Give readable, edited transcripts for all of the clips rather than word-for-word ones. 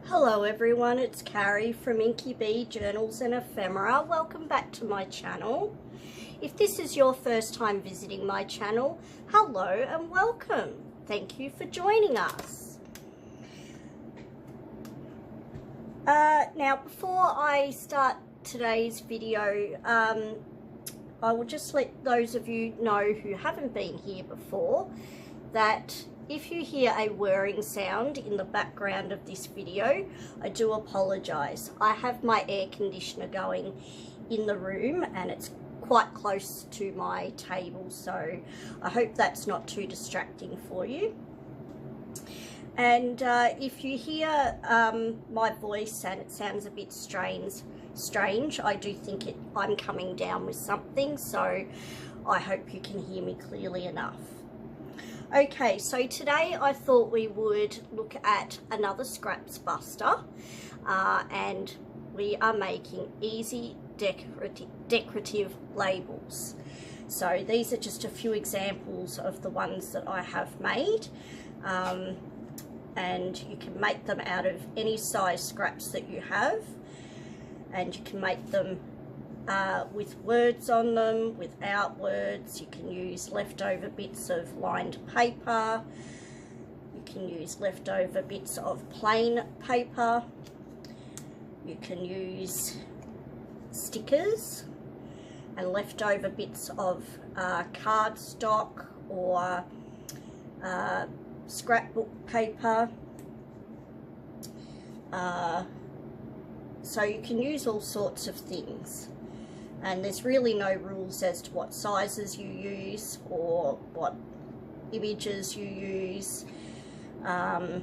Hello everyone, it's Carrie from Inky Bee Journals and Ephemera. Welcome back to my channel. If this is your first time visiting my channel, hello and welcome. Thank you for joining us. Now before I start today's video, I will just let those of you know who haven't been here before that if you hear a whirring sound in the background of this video, I do apologise. I have my air conditioner going in the room and it's quite close to my table, so I hope that's not too distracting for you. And if you hear my voice and it sounds a bit strange, I do think I'm coming down with something, so I hope you can hear me clearly enough. Okay, so today I thought we would look at another scraps buster, and we are making easy decorative labels. So these are just a few examples of the ones that I have made, and you can make them out of any size scraps that you have, and you can make them with words on them, without words. You can use leftover bits of lined paper, you can use leftover bits of plain paper, you can use stickers and leftover bits of cardstock or scrapbook paper. So you can use all sorts of things. And there's really no rules as to what sizes you use or what images you use. And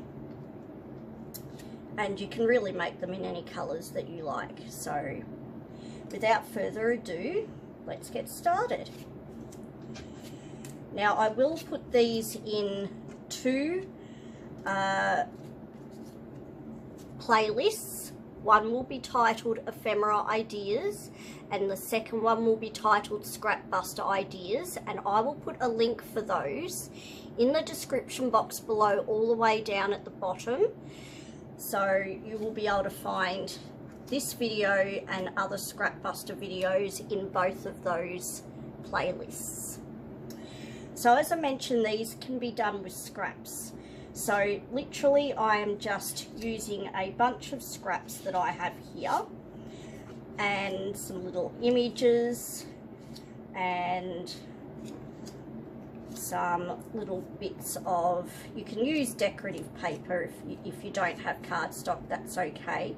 you can really make them in any colours that you like. So without further ado, let's get started. Now I will put these in two playlists. One will be titled Ephemera Ideas and the second one will be titled Scrap Buster Ideas, and I will put a link for those in the description box below all the way down at the bottom, so you will be able to find this video and other Scrap Buster videos in both of those playlists. So as I mentioned, these can be done with scraps. So literally I am just using a bunch of scraps that I have here and some little images and some little bits of, you can use decorative paper if you don't have cardstock, that's okay,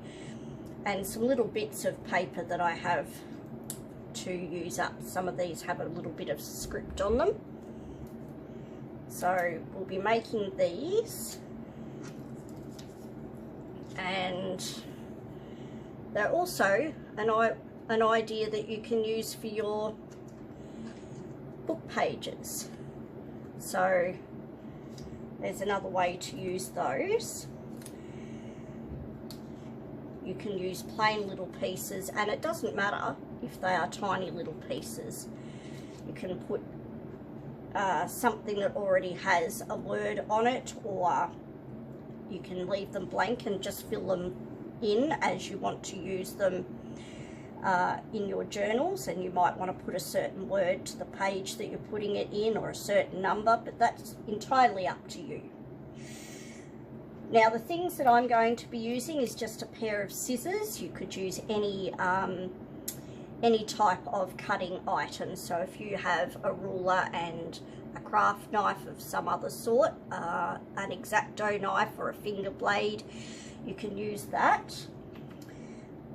and some little bits of paper that I have to use up. Some of these have a little bit of script on them. So we'll be making these, and they're also an idea that you can use for your book pages. So there's another way to use those. You can use plain little pieces, and it doesn't matter if they are tiny little pieces. You can put something that already has a word on it, or you can leave them blank and just fill them in as you want to use them in your journals, and you might want to put a certain word to the page that you're putting it in or a certain number, but that's entirely up to you. Now the things that I'm going to be using is just a pair of scissors. You could use any type of cutting item. So if you have a ruler and a craft knife of some other sort, an X-Acto knife or a finger blade, you can use that.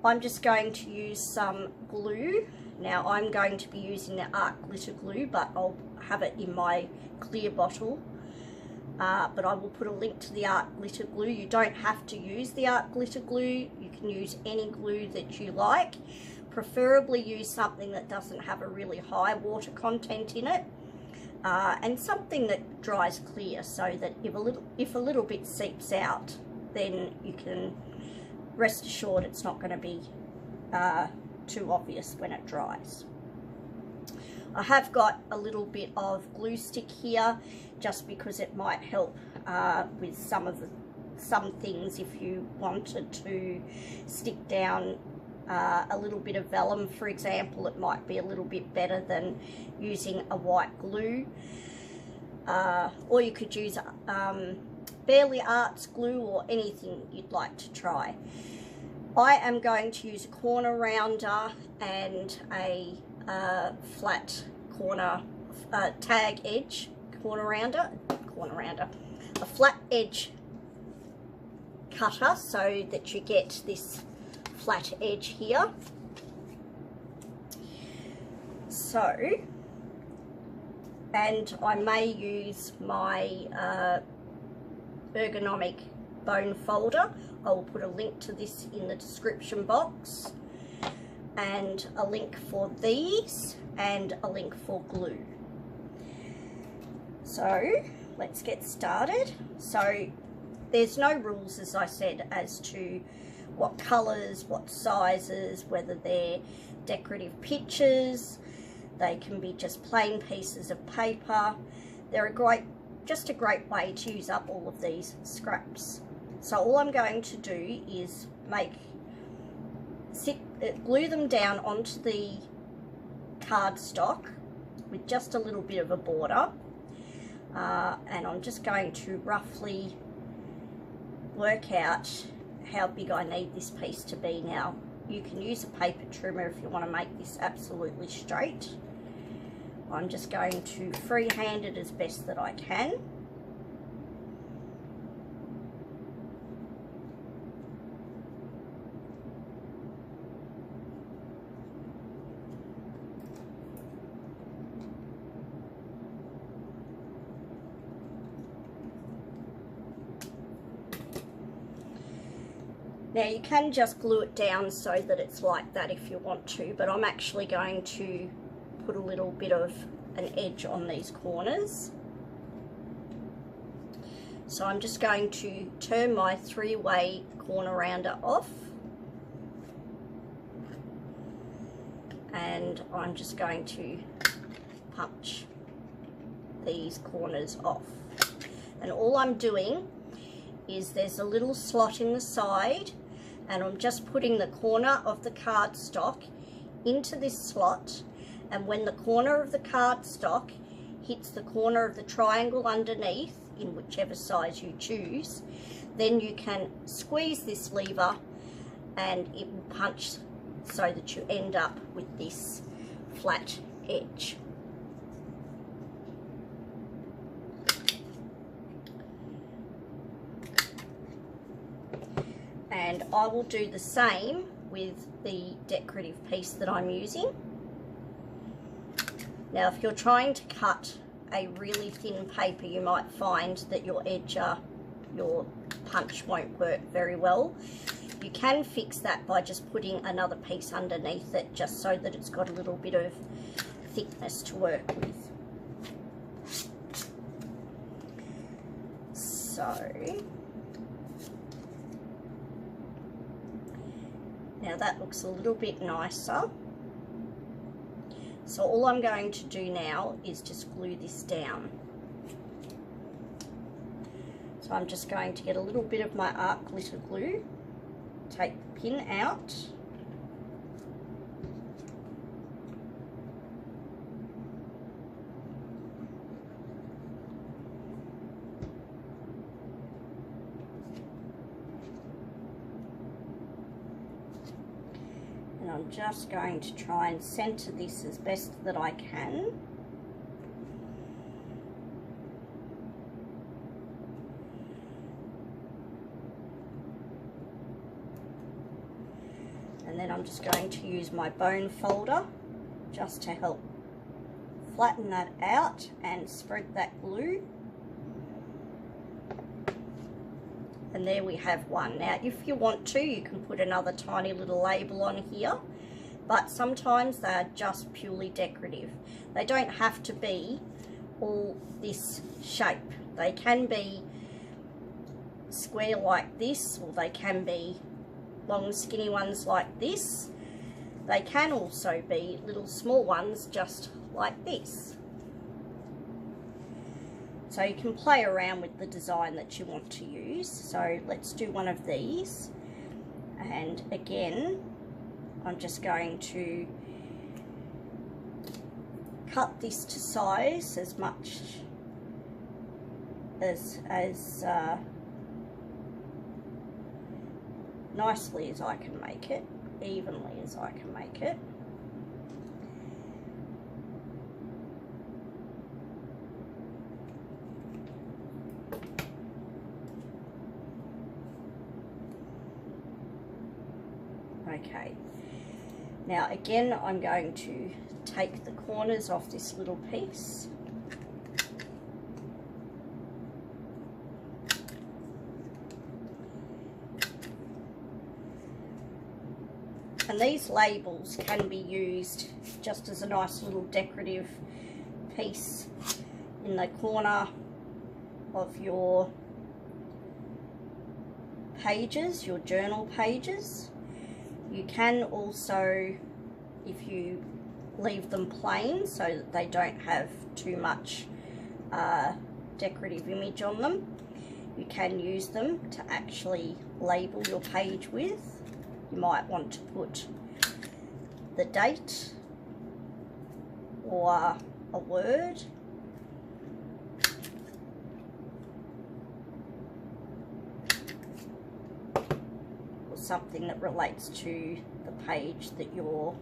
I'm just going to use some glue. Now I'm going to be using the art glitter glue, but I'll have it in my clear bottle. But I will put a link to the art glitter glue. You don't have to use the art glitter glue. You can use any glue that you like. Preferably use something that doesn't have a really high water content in it, and something that dries clear, so that if a little bit seeps out, then you can rest assured it's not going to be too obvious when it dries. I have got a little bit of glue stick here just because it might help with some of some things, if you wanted to stick down a little bit of vellum, for example, it might be a little bit better than using a white glue. Or you could use Barely Arts glue or anything you'd like to try. I am going to use a corner rounder and a flat corner tag edge corner rounder, a flat edge cutter, so that you get this flat edge here. So, and I may use my ergonomic bone folder. I will put a link to this in the description box, and a link for these, and a link for glue. So let's get started. So there's no rules, as I said, as to what colours, what sizes, whether they're decorative pictures. They can be just plain pieces of paper. They're just a great way to use up all of these scraps. So all I'm going to do is glue them down onto the cardstock with just a little bit of a border, and I'm just going to roughly work out how big I need this piece to be. Now, you can use a paper trimmer if you want to make this absolutely straight. I'm just going to freehand it as best that I can. Now you can just glue it down so that it's like that if you want to, but I'm actually going to put a little bit of an edge on these corners. So I'm just going to turn my 3-way corner rounder off, and I'm just going to punch these corners off. And all I'm doing is there's a little slot in the side, and I'm just putting the corner of the cardstock into this slot, and when the corner of the cardstock hits the corner of the triangle underneath, in whichever size you choose, then you can squeeze this lever and it will punch so that you end up with this flat edge. And I will do the same with the decorative piece that I'm using. Now, if you're trying to cut a really thin paper, you might find that your punch won't work very well. You can fix that by just putting another piece underneath it, just so that it's got a little bit of thickness to work with. So now that looks a little bit nicer. So all I'm going to do now is just glue this down. So I'm just going to get a little bit of my art glitter glue, take the pin out, and I'm just going to try and center this as best that I can. And then I'm just going to use my bone folder just to help flatten that out and spread that glue. And there we have one. Now, if you want to, you can put another tiny little label on here, but sometimes they're just purely decorative. They don't have to be all this shape. They can be square like this, or they can be long skinny ones like this. They can also be little small ones just like this. So you can play around with the design that you want to use. So let's do one of these. And again, I'm just going to cut this to size as much as nicely as I can make it, evenly as I can make it. Okay, now again I'm going to take the corners off this little piece. And these labels can be used just as a nice little decorative piece in the corner of your pages, your journal pages. You can also, if you leave them plain so that they don't have too much decorative image on them, you can use them to actually label your page with. You might want to put the date or a word. Or something that relates to the page that you're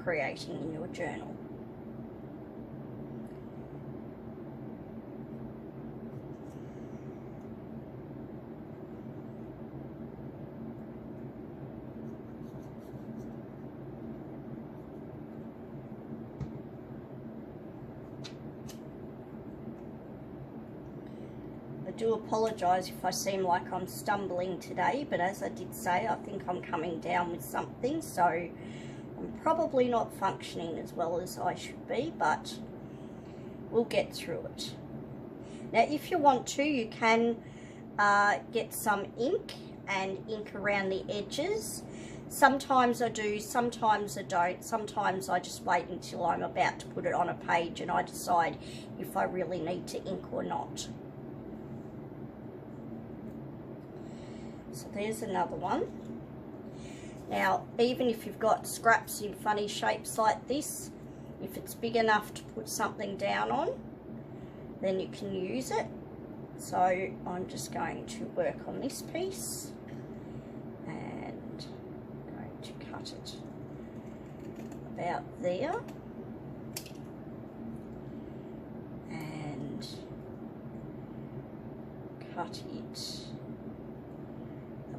creating in your journal. I do apologise if I seem like I'm stumbling today, but as I did say, I think I'm coming down with something, so I'm probably not functioning as well as I should be, but we'll get through it. Now, if you want to, you can get some ink and ink around the edges. Sometimes I do, sometimes I don't. Sometimes I just wait until I'm about to put it on a page and I decide if I really need to ink or not. So there's another one. Now, even if you've got scraps in funny shapes like this, if it's big enough to put something down on, then you can use it. So I'm just going to work on this piece and I'm going to cut it about there and cut it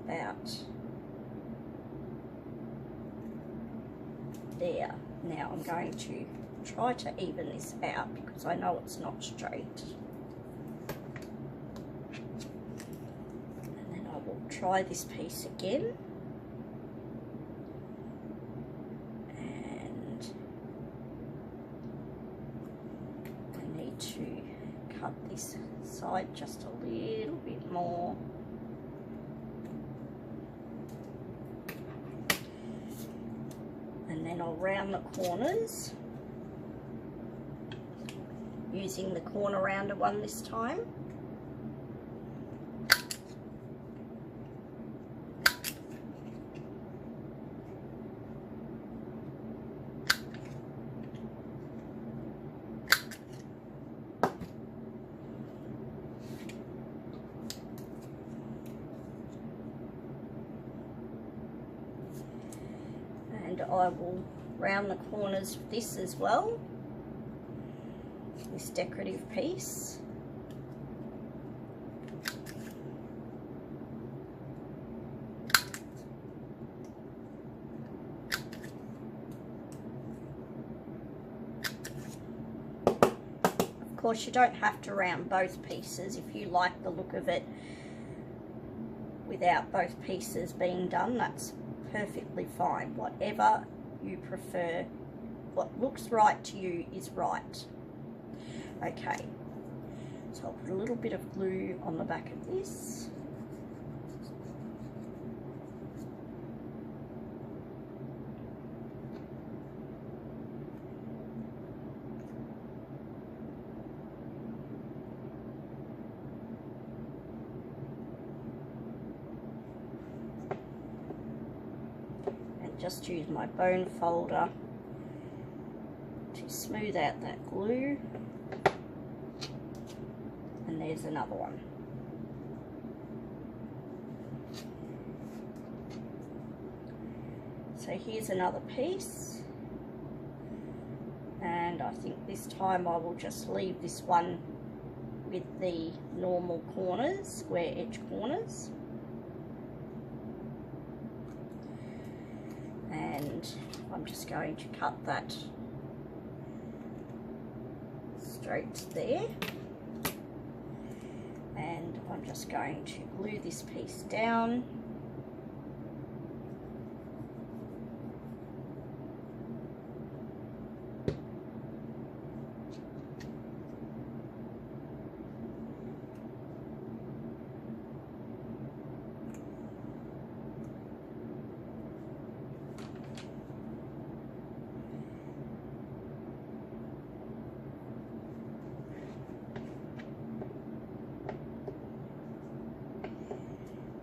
about there. Now I'm going to try to even this out because I know it's not straight. And then I will try this piece again. And I need to cut this side just a little bit more. And then I'll round the corners using the corner rounder one this time. And I will round the corners of this as well, this decorative piece. Of course, you don't have to round both pieces. If you like the look of it without both pieces being done, that's perfectly fine. Whatever you prefer, what looks right to you is right. Okay, so I'll put a little bit of glue on the back of this. just use my bone folder to smooth out that glue. And there's another one. So here's another piece, and I think this time I will just leave this one with the normal corners, square edge corners, and I'm just going to cut that straight there, and I'm just going to glue this piece down.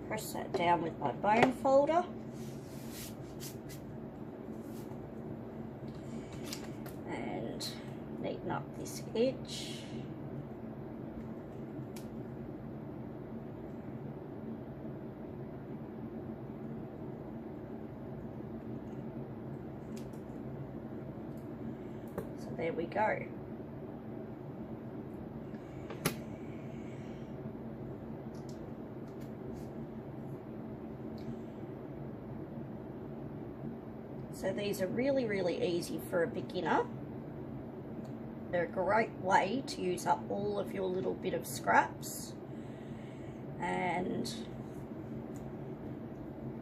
Press that down with my bone folder, and neaten up this edge. So there we go. So these are really, really easy for a beginner. They're a great way to use up all of your little bit of scraps, and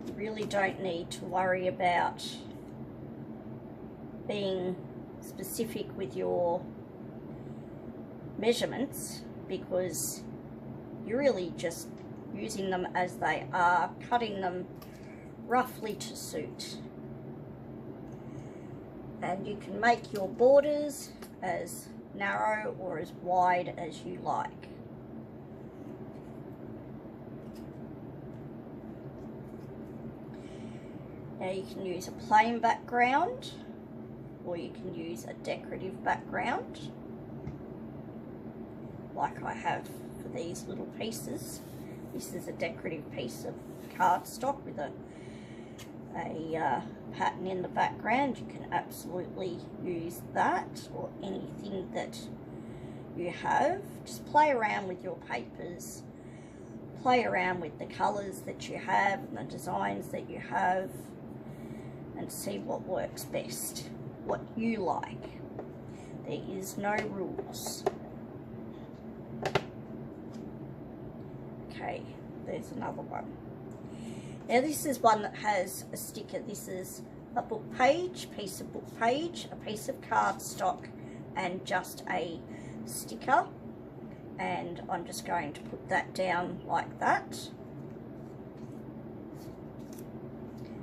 you really don't need to worry about being specific with your measurements, because you're really just using them as they are, cutting them roughly to suit. And you can make your borders as narrow or as wide as you like. Now you can use a plain background, or you can use a decorative background, like I have for these little pieces. This is a decorative piece of cardstock with a pattern in the background. You can absolutely use that, or anything that you have. Just play around with your papers, play around with the colours that you have and the designs that you have, and see what works best, what you like. There is no rules. Okay, there's another one. Now this is one that has a sticker. This is a book page, piece of book page, a piece of cardstock, and just a sticker. And I'm just going to put that down like that.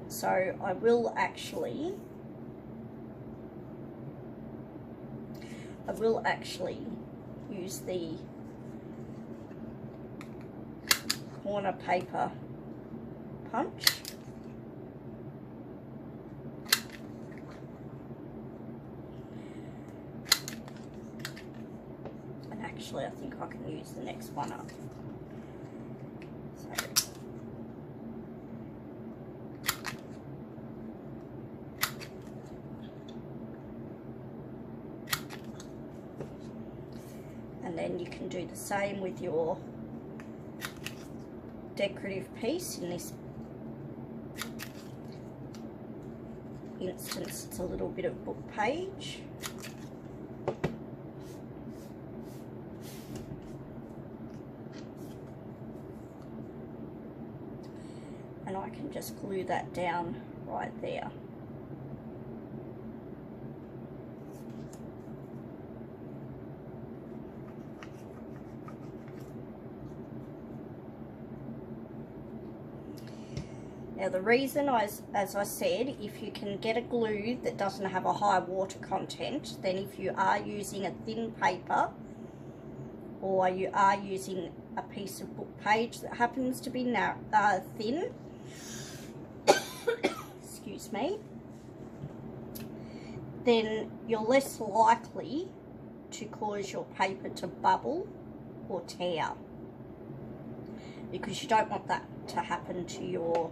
So I will actually use the corner paper punch. And actually I think I can use the next one up. So and then you can do the same with your decorative piece. In this instance, it's a little bit of book page. And I can just glue that down right there. Now the reason, as I said, if you can get a glue that doesn't have a high water content, then if you are using a thin paper, or you are using a piece of book page that happens to be thin, excuse me, then you're less likely to cause your paper to bubble or tear, because you don't want that to happen to your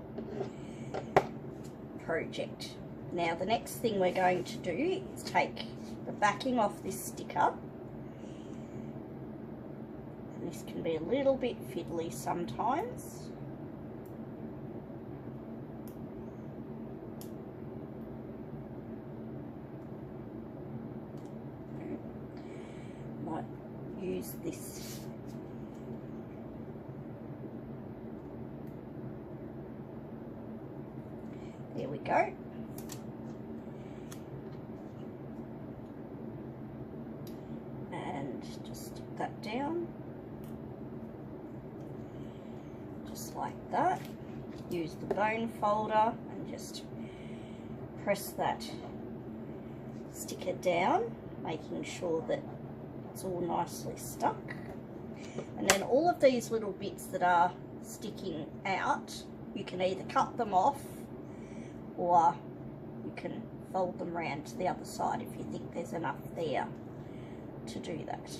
project. Now the next thing we're going to do is take the backing off this sticker, and this can be a little bit fiddly sometimes. Might use this. There we go. And just stick that down. Just like that. Use the bone folder and just press that sticker down, making sure that it's all nicely stuck. And then all of these little bits that are sticking out, you can either cut them off or you can fold them round to the other side if you think there's enough there to do that.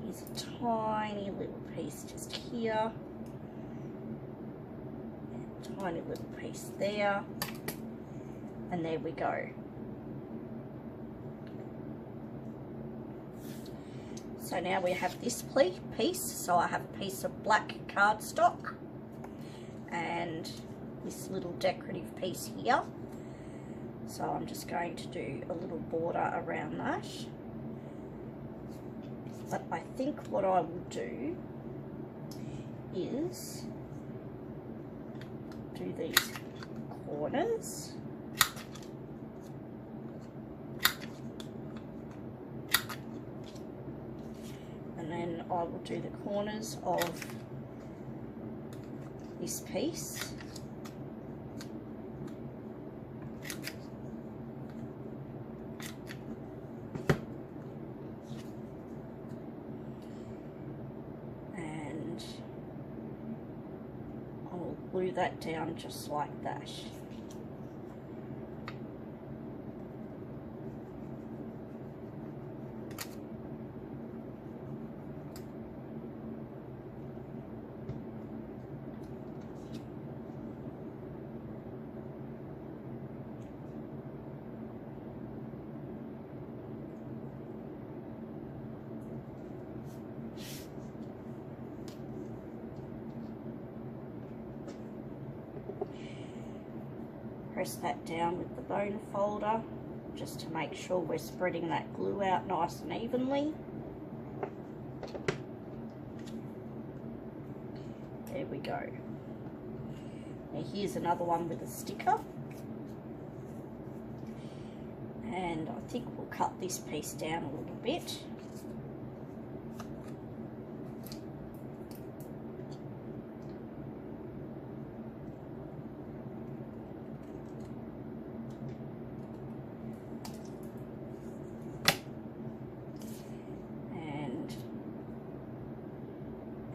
Use a tiny little piece just here, and a tiny little piece there, and there we go. So now we have this piece. So I have a piece of black cardstock and this little decorative piece here. So I'm just going to do a little border around that. But I think what I will do is do these corners. And then I will do the corners of this piece. And I'll glue that down just like that. Press that down with the bone folder just to make sure we're spreading that glue out nice and evenly. There we go. Now here's another one with a sticker. And I think we'll cut this piece down a little bit.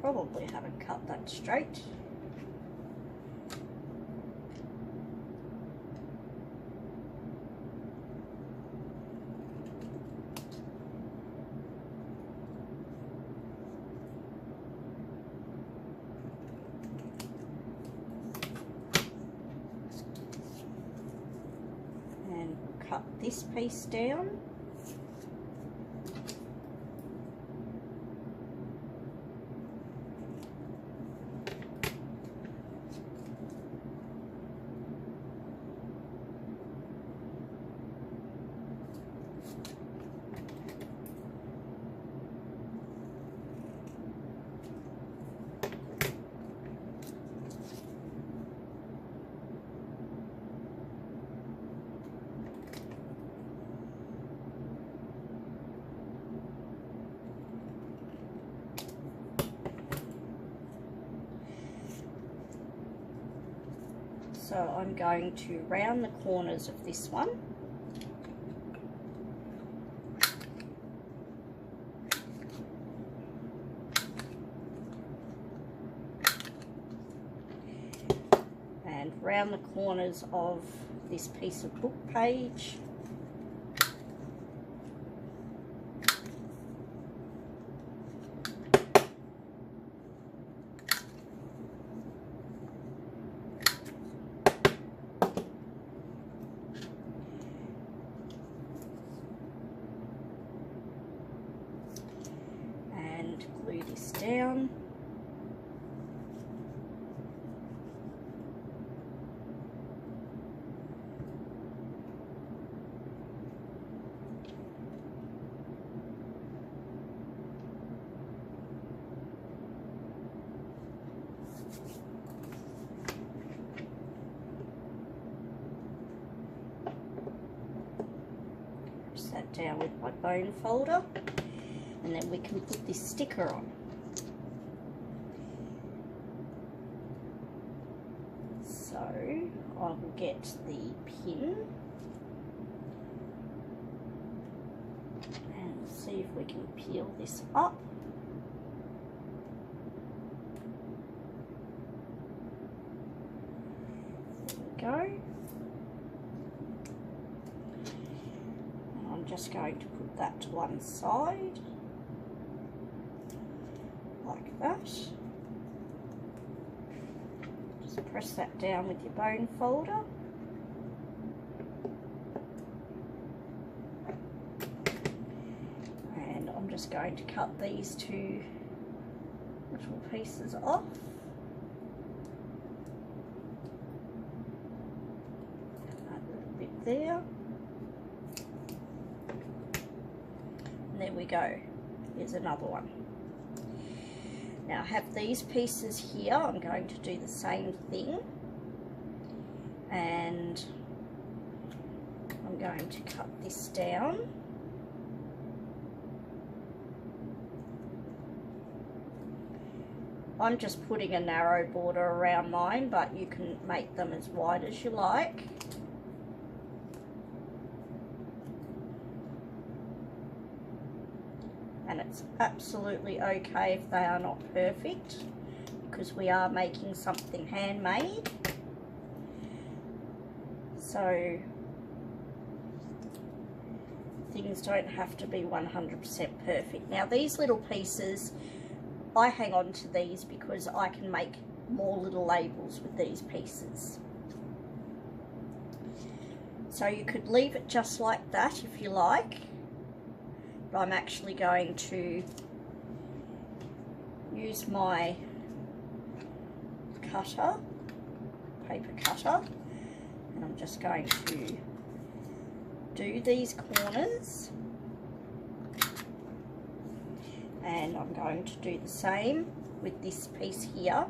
Probably haven't cut that straight. And cut this piece down. So I'm going to round the corners of this one. And round the corners of this piece of book page. going to glue this down. That down with my bone folder, and then we can put this sticker on. So I will get the pin and see if we can peel this up. There we go. Just going to put that to one side like that. Just press that down with your bone folder. And I'm just going to cut these two little pieces off. A little bit there. And there we go. Here's another one. Now I have these pieces here. I'm going to do the same thing. And I'm going to cut this down. I'm just putting a narrow border around mine, but you can make them as wide as you like. And it's absolutely okay if they are not perfect, because we are making something handmade. So things don't have to be 100% perfect. Now these little pieces, I hang on to these because I can make more little labels with these pieces. So you could leave it just like that if you like. But I'm actually going to use my cutter, paper cutter, and I'm just going to do these corners, and I'm going to do the same with this piece here.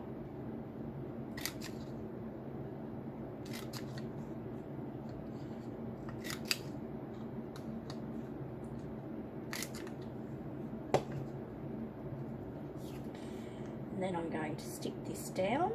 And then I'm going to stick this down.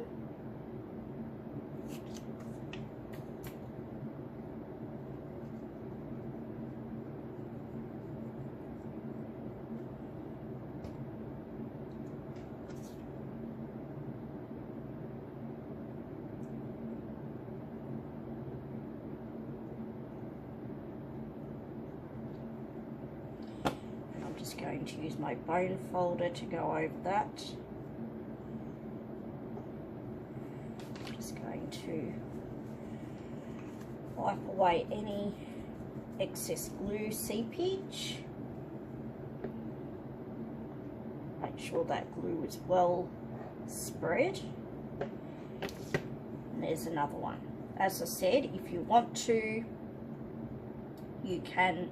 And I'm just going to use my bone folder to go over that. To wipe away any excess glue seepage. Make sure that glue is well spread. And there's another one. As I said, if you want to, you can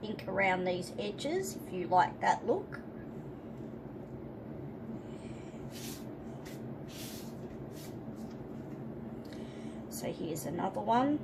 ink around these edges if you like that look. So here's another one.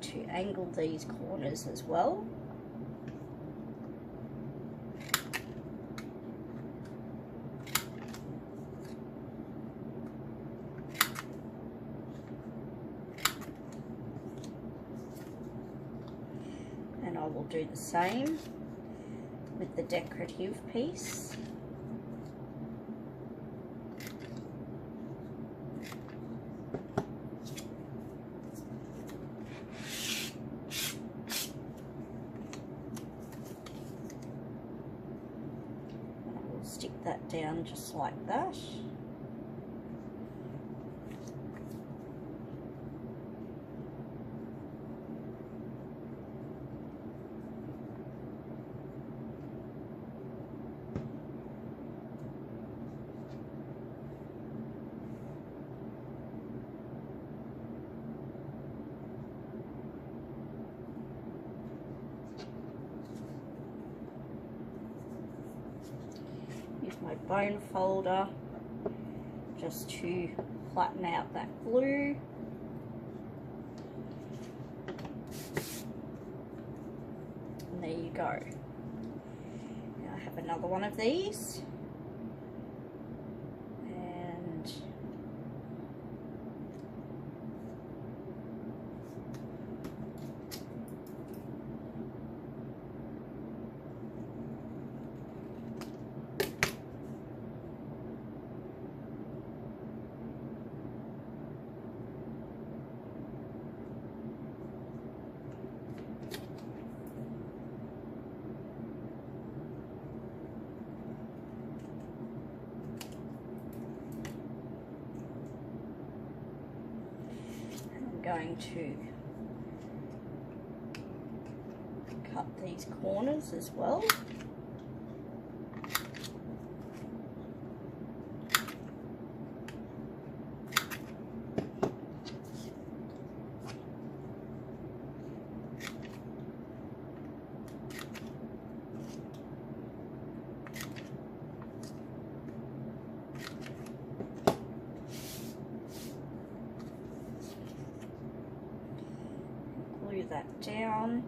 to angle these corners as well. And I will do the same with the decorative piece. Stick that down just like that. My bone folder just to flatten out that glue. And there you go. Now I have another one of these. And going to cut these corners as well. Glue that down.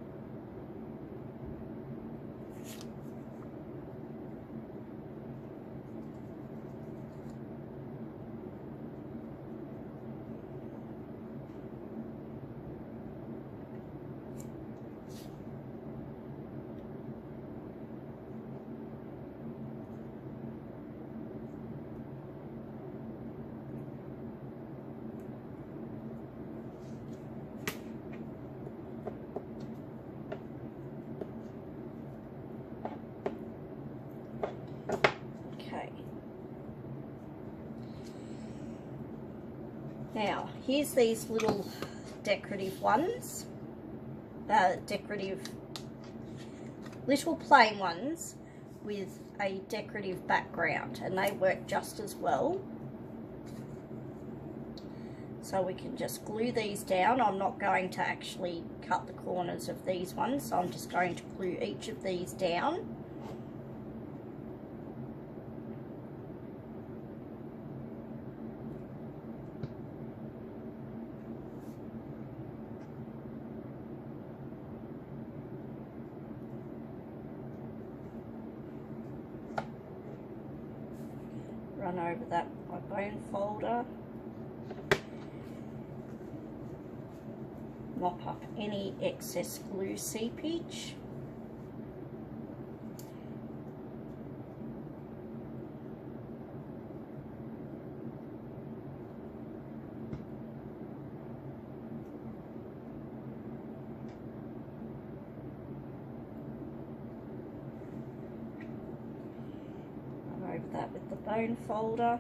Now, here's these little decorative ones, little plain ones with a decorative background, and they work just as well. So we can just glue these down. I'm not going to actually cut the corners of these ones, so I'm just going to glue each of these down. Run over that with my bone folder. Mop up any excess glue seepage. Run over that with the bone folder.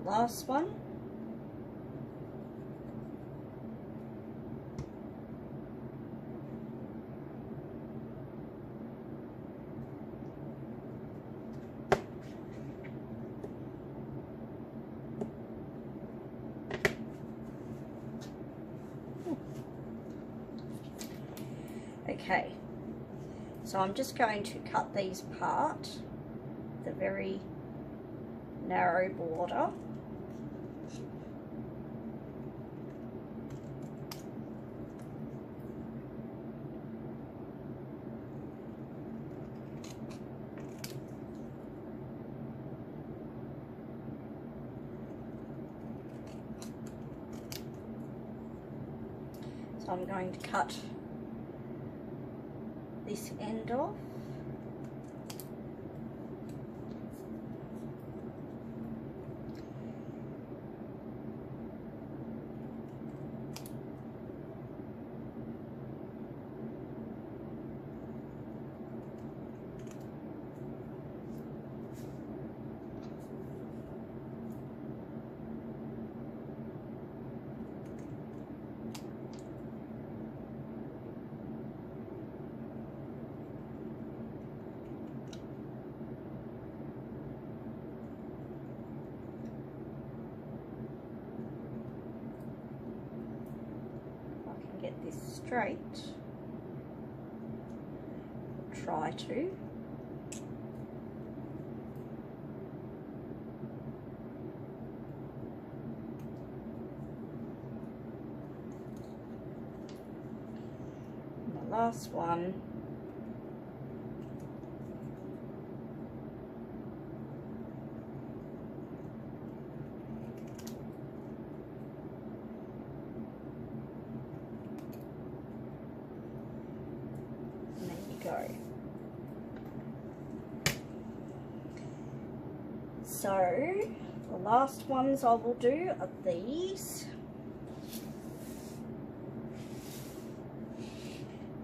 Last one. Okay, so I'm just going to cut these apart, the very narrow border. So I'm going to cut this end off. Get this straight, try to. And the last one, go. So the last ones I will do are these,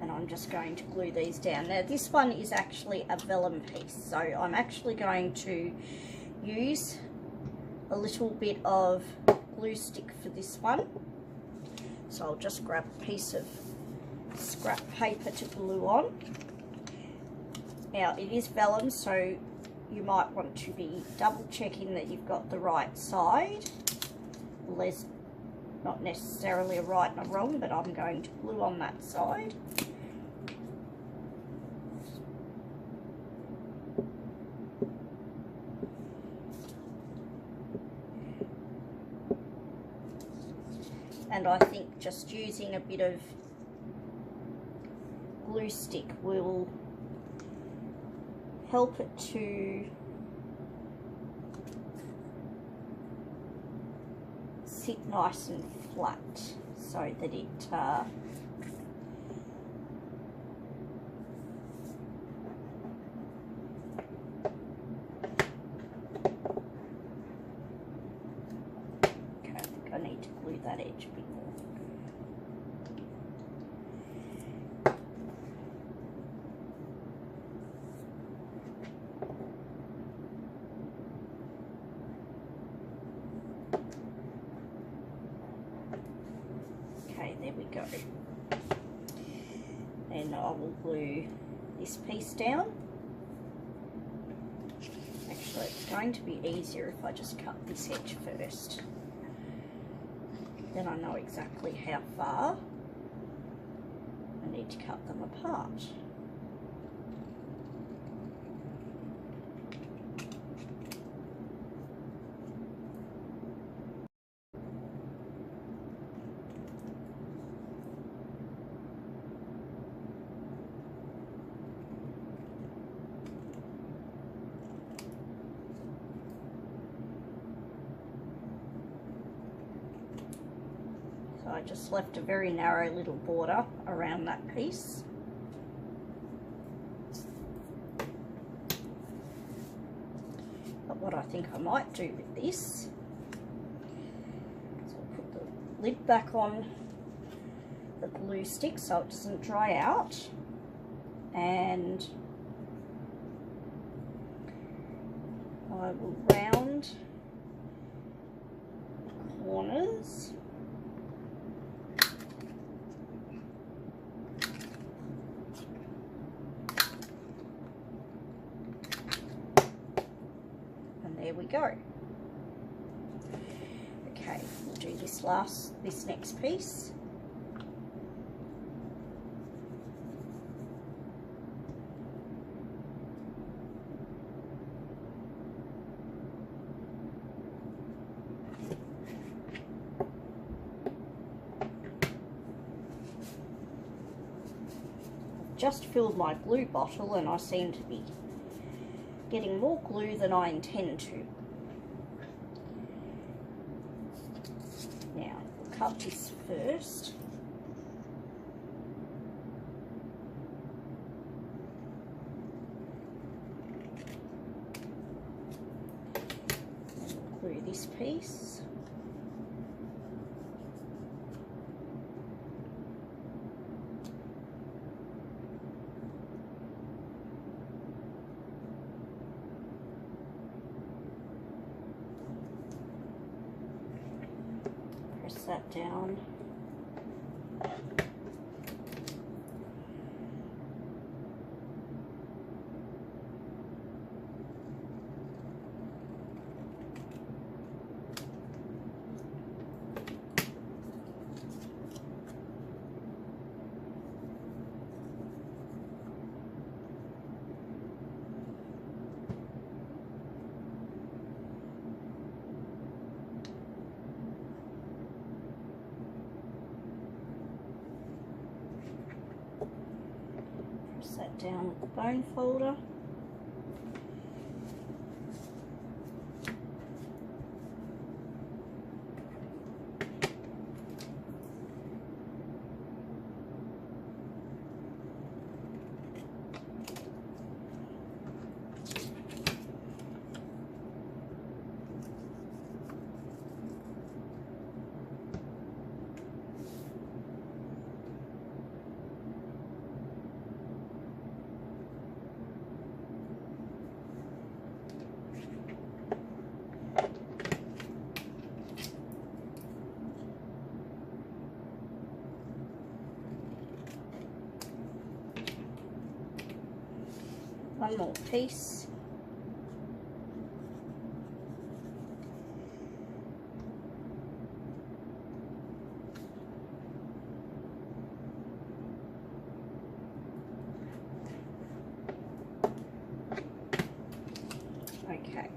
and I'm just going to glue these down. Now this one is actually a vellum piece, so I'm actually going to use a little bit of glue stick for this one. So I'll just grab a piece of scrap paper to glue on. Now it is vellum, so you might want to be double checking that you've got the right side. Well, there's not necessarily a right and a wrong, but I'm going to glue on that side. And I think just using a bit of glue stick will help it to sit nice and flat, so that it okay, I think I need to glue that edge a bit more. There we go. And I will glue this piece down. Actually, it's going to be easier if I just cut this edge first. Then I know exactly how far I need to cut them apart. I just left a very narrow little border around that piece. But what I think I might do with this is I'll put the lid back on the glue stick so it doesn't dry out, and I will round the corners. There we go. Okay, we'll do this next piece. just filled my glue bottle and I seem to be getting more glue than I intend to. Now, we'll cut this first. And we'll glue this piece. Press that down. That down with the bone folder. One more piece. Okay.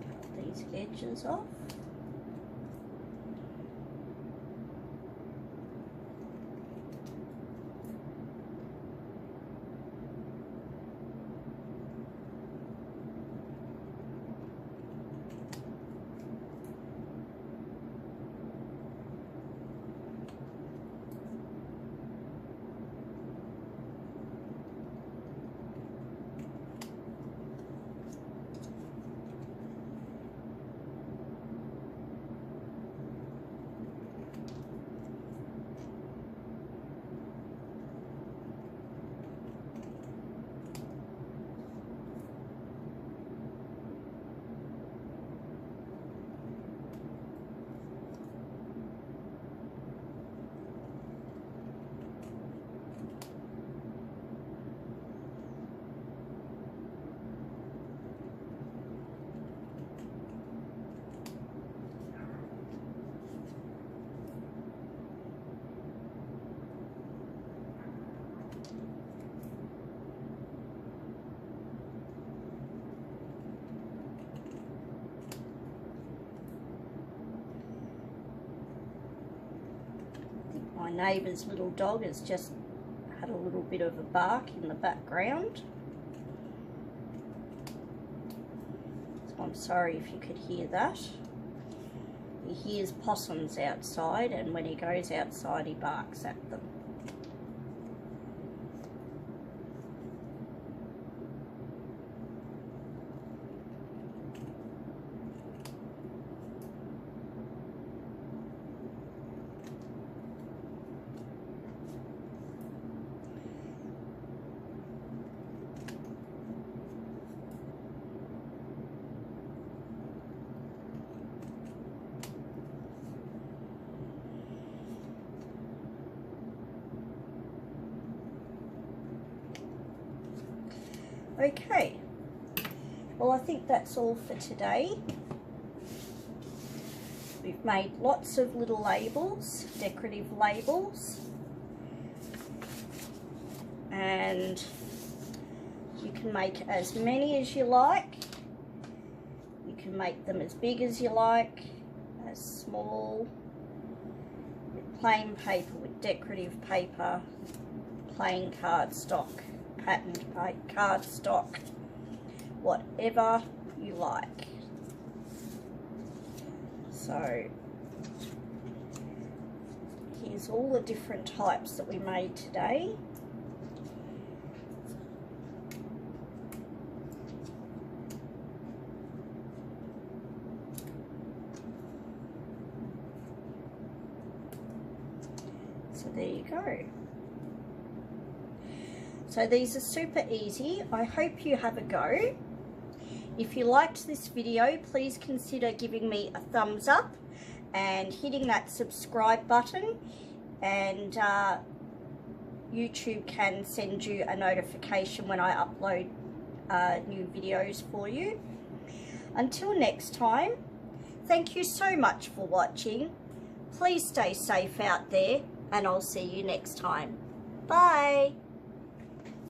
Cut these edges off. My neighbour's little dog has just had a little bit of a bark in the background. So I'm sorry if you could hear that. He hears possums outside, and when he goes outside he barks at them. Okay, well I think that's all for today. We've made lots of little labels, decorative labels, and you can make as many as you like. You can make them as big as you like, as small. plain paper with decorative paper, plain cardstock, patterned cardstock, whatever you like. So here's all the different types that we made today. So there you go. So these are super easy. I hope you have a go. If you liked this video, please consider giving me a thumbs up and hitting that subscribe button, and YouTube can send you a notification when I upload new videos for you. Until next time, thank you so much for watching. Please stay safe out there, and I'll see you next time. Bye.